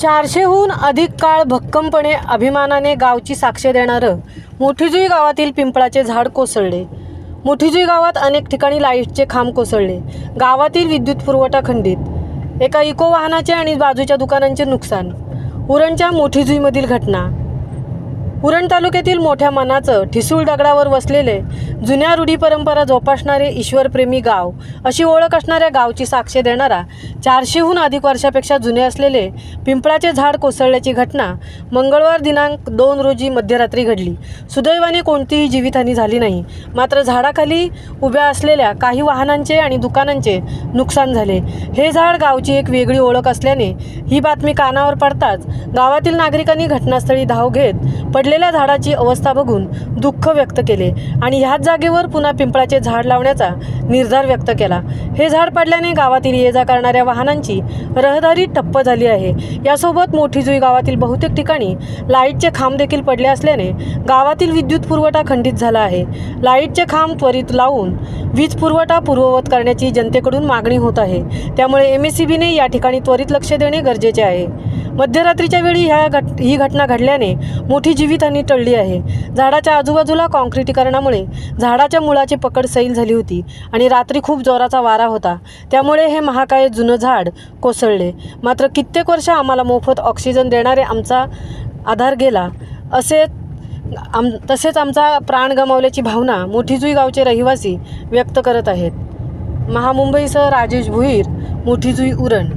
400हून अधिक काळ भक्कमपणे अभिमानाने गावची साक्ष देणारं मोठीजुई गावातील पिंपळाचे झाड कोसळले. मोठीजुई गावात अनेक ठिकाणी लाईटचे खांब कोसळले. गावातील विद्युत पुरवठा खंडित. एका इको वाहनाचे आणि बाजूच्या दुकानांचे नुकसान. उरणच्या मोठीजुईमधील घटना. उरण तालुक्यातील मोठ्या मनाचं ठिसूळ दगडावर वसलेले जुन्या रूढी परंपरा जोपासणारे ईश्वरप्रेमी गाव अशी ओळख असणाऱ्या गावची साक्ष देणारा 400हून अधिक वर्षापेक्षा जुने असलेले पिंपळाचे झाड कोसळल्याची घटना मंगळवार दिनांक 2 रोजी मध्यरात्री घडली. सुदैवाने कोणतीही जीवितहानी झाली नाही. मात्र झाडाखाली उभ्या असलेल्या काही वाहनांचे आणि दुकानांचे नुकसान झाले. हे झाड गावची एक वेगळी ओळख असल्याने ही बातमी कानावर पडताच गावातील नागरिकांनी घटनास्थळी धाव घेत पडलेल्या झाडाची अवस्था बघून दुःख व्यक्त केले आणि ह्याच जागेवर पुन्हा पिंपळाचे झाड लावण्याचा निर्धार व्यक्त केला. हे झाड पडल्याने गावातील ये जा करणाऱ्या वाहनांची रहदारी ठप्प झाली आहे. यासोबत मोठीजुई गावातील बहुतेक ठिकाणी लाईटचे खांब देखील पडले असल्याने गावातील विद्युत पुरवठा खंडित झाला आहे. लाईटचे खांब त्वरित लावून वीज पुरवठा पूर्ववत करण्याची जनतेकडून मागणी होत आहे. त्यामुळे MSEBने या ठिकाणी त्वरित लक्ष देणे गरजेचे आहे. मध्यरात्रीच्या वेळी ही घटना घडल्याने मोठी जीवितहानी टळली आहे. झाडाच्या आजूबाजूला काँक्रिटीकरणामुळे झाडाच्या मुळाची पकड सैल झाली होती आणि रात्री खूप जोराचा वारा होता. त्यामुळे हे महाकाय जुनं झाड कोसळले. मात्र कित्येक वर्ष आम्हाला मोफत ऑक्सिजन देणारे आमचा आधार गेला तसेच आमचा प्राण गमावल्याची भावना मोठीजुई गावचे रहिवासी व्यक्त करत आहेत. महामुंबईसह राजेश भोईर, मोठीजुई, उरण.